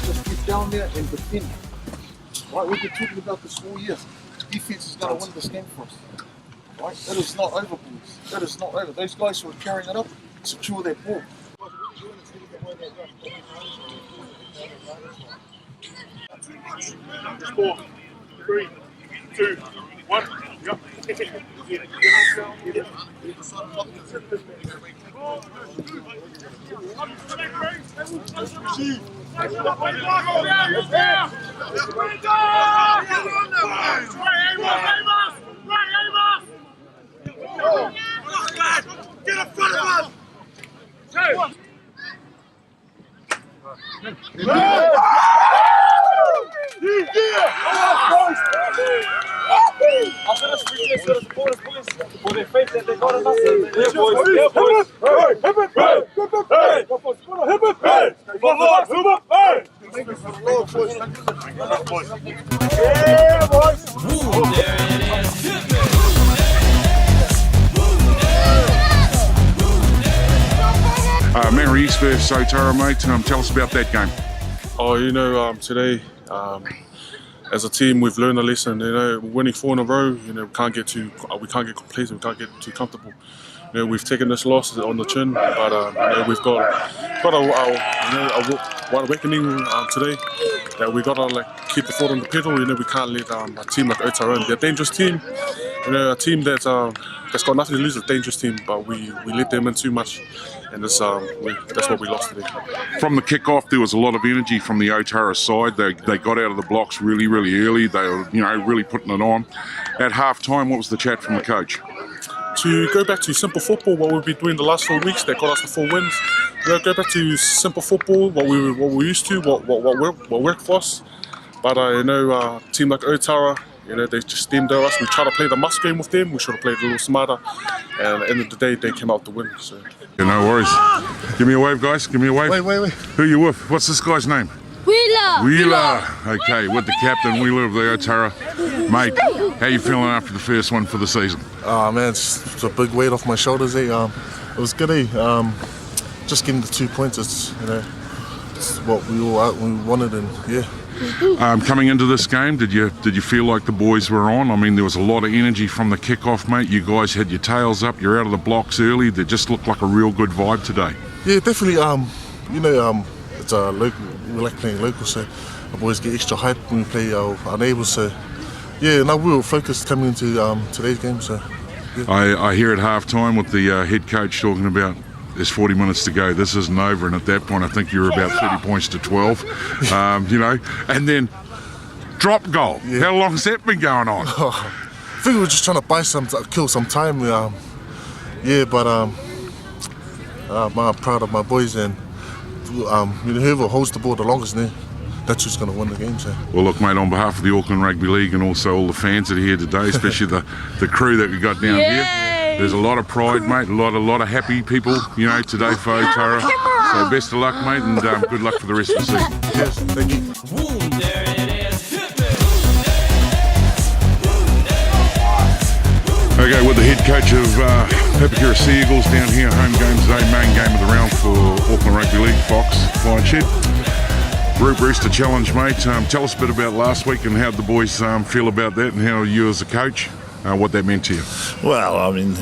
just get down there and defend. Right, we've been talking about this all year. Defense is going to win this game for us. Right, that is not over, boys. That is not over. Those guys who are carrying it up, secure that ball. 4, 3, 2, 1. Yep. Get in front of us! I'm going to speak this to the supporters, boys, for their faith that they got in us. Yeah, boys. Yeah, boys. Mary East versus Otara, mate. Tell us about that game. Oh, you know, today, as a team, we've learned a lesson. You know, winning 4 in a row. You know, we can't get complacent. We can't get too comfortable. You know, we've taken this loss on the chin, but you know, we've got a awakening today that we got to keep the foot on the pedal. You know, we can't let a team like Otara, they're a dangerous team. You know, a team that's got nothing to lose, a dangerous team, but we let them in too much, and that's what we lost today. From the kick-off, there was a lot of energy from the Otara side. They got out of the blocks really, really early. They were, you know, really putting it on. At half-time, what was the chat from the coach? To go back to simple football, what we've been doing the last 4 weeks, that got us the 4 wins. You know, go back to simple football, what we used to, what worked for us. But you know, a team like Otara, you know, they just steamed us. We tried to play the must game with them. We should have played a little smarter. And at the end of the day, they came out to win. So. Yeah, no worries. Give me a wave, guys. Give me a wave. Wait. Who are you with? What's this guy's name? Wheeler. Okay, with the captain, Wheeler of the Otara. Mate, how you feeling after the first one for the season? Man, it's a big weight off my shoulders. It was good. Just getting the 2 points. It's what we wanted, and yeah. Coming into this game, did you feel like the boys were on? I mean, there was a lot of energy from the kick-off, mate. You guys had your tails up. You're out of the blocks early. They just looked like a real good vibe today. Yeah, definitely. You know, it's local. We like playing local, so our boys get extra hype when we play our neighbours. So yeah, now we were focused coming into today's game. So yeah. I hear at half-time what the head coach talking about. There's 40 minutes to go. This isn't over, and at that point, I think you were about 30 points to 12. You know, and then drop goal. Yeah. How long's that been going on? I think we were just trying to kill some time. Yeah, but I'm proud of my boys, and you know, whoever holds the ball the longest, that's who's going to win the game. So. Well, look, mate, on behalf of the Auckland Rugby League and also all the fans that are here today, especially the crew that we got down here. There's a lot of pride, mate, a lot of happy people, you know, today for Otara. So best of luck, mate, and good luck for the rest of the season. Yes, thank you. Okay, with the head coach of Papakura Sea Eagles down here, home game today, main game of the round for Auckland Rugby League, Fox, Flying Shed. Root Rooster Challenge, mate. Tell us a bit about last week and how the boys feel about that, and how you as a coach, what that meant to you. Well, I mean,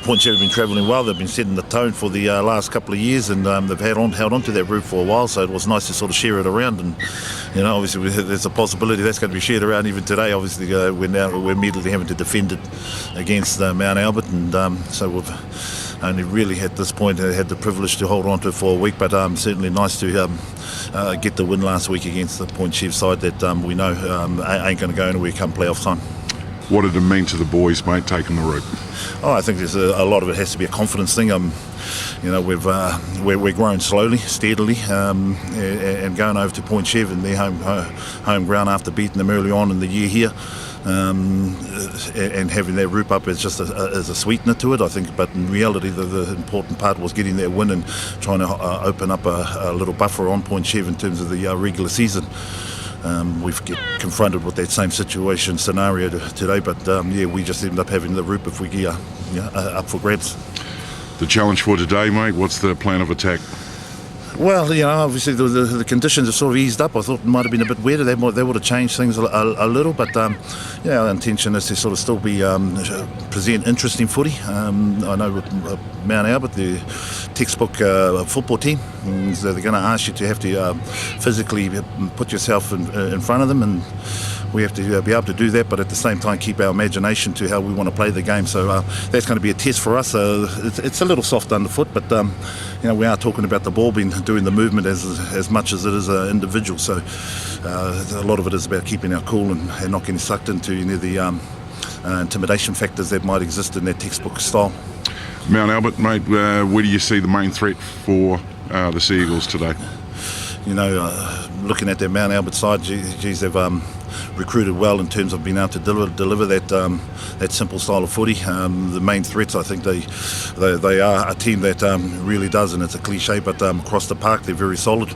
Point Shed have been travelling well. They've been setting the tone for the last couple of years, and they've held on to that route for a while, so it was nice to sort of share it around. And you know, obviously there's a possibility that's going to be shared around even today. Obviously we're immediately having to defend it against Mount Albert, and so we've only really at this point had the privilege to hold on to it for a week, but certainly nice to get the win last week against the Point Shed side that we know ain't going to go anywhere come playoff time. What did it mean to the boys, mate, taking the route? Oh, I think there's a lot of it has to be a confidence thing. You know, we're growing slowly, steadily, and going over to Point Shed and their home ground after beating them early on in the year here, and having that route up is just as a sweetener to it, I think. But in reality, the important part was getting that win and trying to open up a little buffer on Point Shed in terms of the regular season. We've get confronted with that same scenario today, but yeah, we just ended up having the route if we get up for grabs. The challenge for today, mate, what's the plan of attack? Well, you know, obviously the conditions have sort of eased up. I thought it might have been a bit wetter. They would have changed things a little, but yeah, our intention is to sort of still be present interesting footy. I know with Mount Albert, the textbook football team, so they're going to ask you to have to physically put yourself in front of them, and we have to be able to do that, but at the same time keep our imagination to how we want to play the game. So that's going to be a test for us. It's a little soft underfoot, but you know, we are talking about the ball being doing the movement as much as it is an individual. So a lot of it is about keeping our cool and not getting sucked into any of the intimidation factors that might exist in that textbook style. Mount Albert, mate, where do you see the main threat for the Sea Eagles today? You know, looking at their Mount Albert side, geez, they've recruited well in terms of being able to deliver that simple style of footy. The main threats, I think they are a team that really does, and it's a cliche, but across the park they're very solid.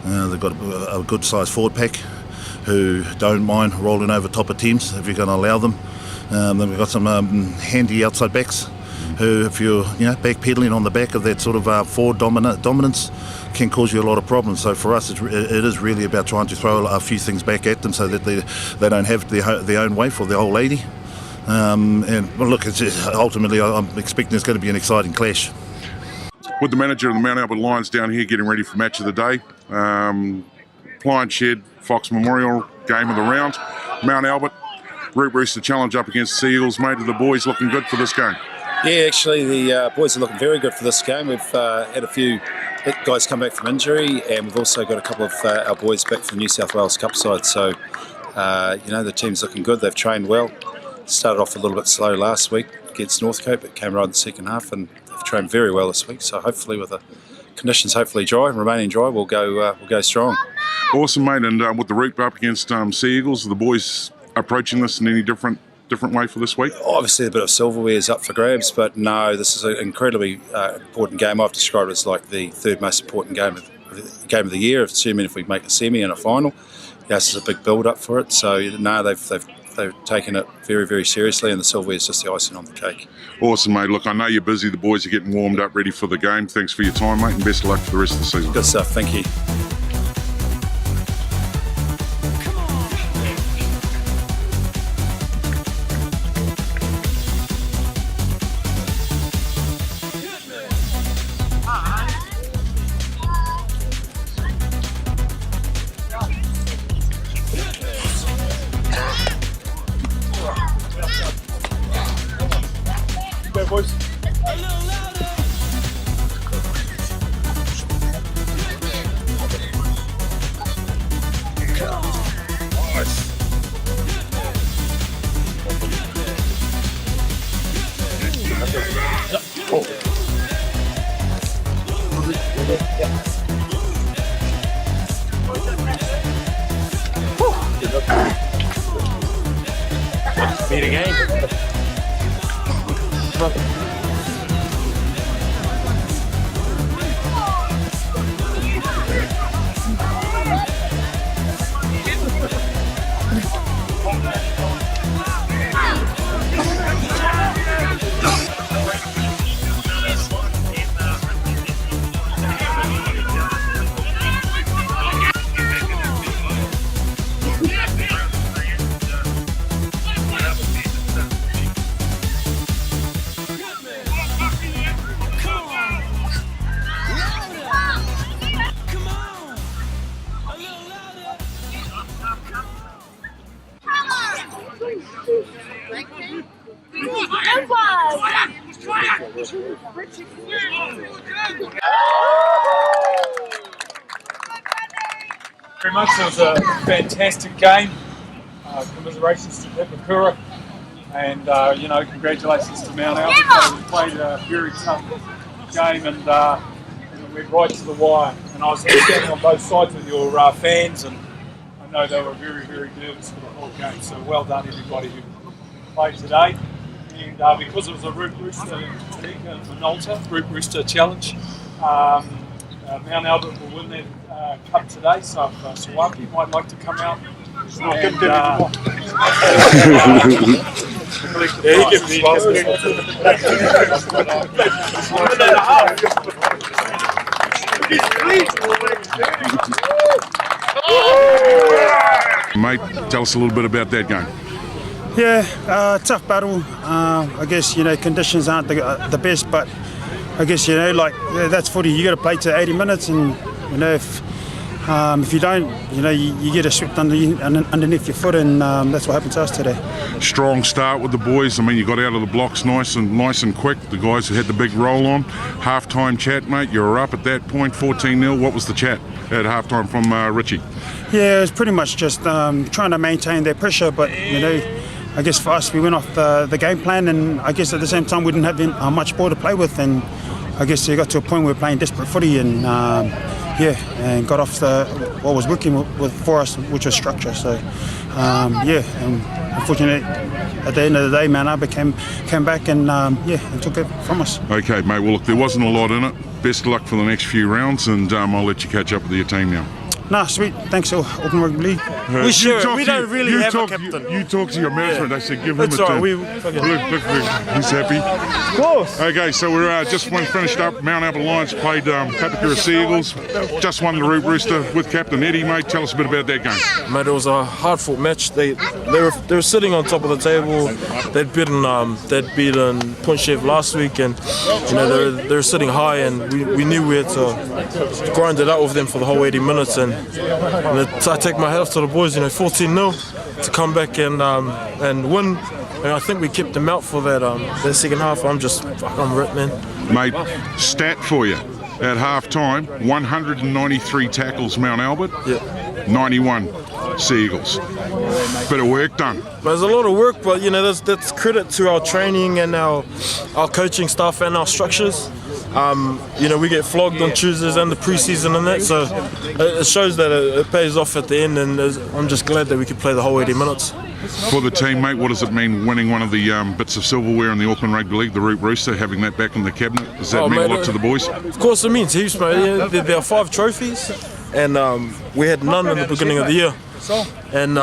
They've got a good sized forward pack who don't mind rolling over top of teams if you're going to allow them. Then we've got some handy outside backs who, if you're backpedaling on the back of that sort of forward dominance, can cause you a lot of problems. So for us, it is really about trying to throw a few things back at them so that they don't have their own way for the whole lady. And well, look, ultimately I'm expecting it's going to be an exciting clash. With the manager of the Mount Albert Lions down here getting ready for match of the day, Pliant Shed, Fox Memorial, game of the round. Mount Albert, Root Rooster challenge up against the Sea Eagles, mate. Are the boys looking good for this game? Yeah, actually the boys are looking very good for this game. We've had a few guys come back from injury, and we've also got a couple of our boys back from the New South Wales Cup side. So, you know, the team's looking good. They've trained well. Started off a little bit slow last week against Northcote, but came right in the second half, and they've trained very well this week. So hopefully, with the conditions hopefully dry, remaining dry, we'll go strong. Awesome, mate. And with the Root up against Sea Eagles, are the boys approaching this in any different way for this week? Obviously a bit of silverware is up for grabs, but no, this is an incredibly important game. I've described it as like the third most important game of the year, assuming if we make a semi and a final. Yes, there's a big build up for it, so no, they've taken it very, very seriously, and the silverware is just the icing on the cake. Awesome, mate. Look, I know you're busy. The boys are getting warmed up, ready for the game. Thanks for your time, mate, and best of luck for the rest of the season. Good stuff, thank you. Boys. Meet again. Very much. It was a fantastic game. Commiserations to Hippakura, and you know, congratulations to Mount Albert. We played a very tough game, and we went right to the wire. And I was standing on both sides with your fans, and I know they were very, very nervous for the whole game. So well done, everybody who played today. And because it was a Root Rooster Minolta Root Rooster Challenge, Mount Albert will win that cup today. So if Sawaki might like to come out and Mate, tell us a little bit about that game. Yeah, tough battle. I guess, conditions aren't the best, but I guess, that's footy. You got to play to 80 minutes, and, if you don't, you get a swept underneath your foot, and that's what happened to us today. Strong start with the boys. I mean, you got out of the blocks nice and quick. The guys who had the big roll on. Half-time chat, mate. You were up at that point, 14-0. What was the chat at half-time from Richie? Yeah, it was pretty much just trying to maintain their pressure, but, I guess for us, we went off the game plan, and I guess at the same time we didn't have much ball to play with, and I guess it got to a point where we were playing desperate footy, and and got off what was working for us, which was structure. So, and unfortunately, at the end of the day, Mount Albert came back and and took it from us. Okay, mate. Well, look, there wasn't a lot in it. Best of luck for the next few rounds, and I'll let you catch up with your team now. Nah, sweet. Thanks, Auckland Rugby League. We share. We don't really have a captain. You talk to your management. They said give him a That's right. turn. Look, he's happy. Of course. Okay, so we're just finished up. Mount Albert Lions played Papakura Sea Eagles. Just won the Root Rooster with Captain Eddie, mate. Tell us a bit about that game. Mate, it was a hard-fought match. They were sitting on top of the table. They'd beaten Punchev last week, and they were sitting high, and we knew we had to grind it out with them for the whole 80 minutes. And I take my hat off to the boys. 14-0 to come back and win. And I think we kept them out for that second half. I'm ripped, man. Mate, stat for you. At half-time, 193 tackles Mount Albert, 91 Sea Eagles. Bit of work done. There's a lot of work, but that's credit to our training and our coaching staff and our structures. We get flogged on Tuesdays and the pre-season and that, so it shows that it pays off at the end, and I'm just glad that we could play the whole 80 minutes. For the team, mate, what does it mean winning one of the bits of silverware in the Auckland Rugby League, the Root Rooster, having that back in the cabinet? Does that mean a lot to the boys? Of course it means heaps, mate. There are 5 trophies, and we had none in the beginning of the year. And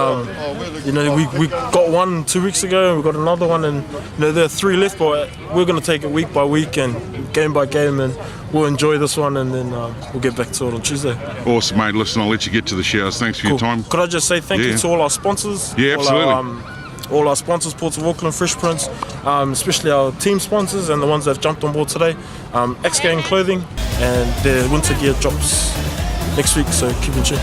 we got one 2 weeks ago, and we got another one, and there are 3 left, but we're going to take it week by week and game by game, and we'll enjoy this one, and then we'll get back to it on Tuesday. Awesome, mate. Listen, I'll let you get to the showers. Thanks for your time. Could I just say thank you to all our sponsors? Yeah, absolutely. All our sponsors, Ports of Auckland, Fresh Prints, especially our team sponsors and the ones that have jumped on board today. X-Gang Clothing, and their winter gear drops next week, so keep in tune.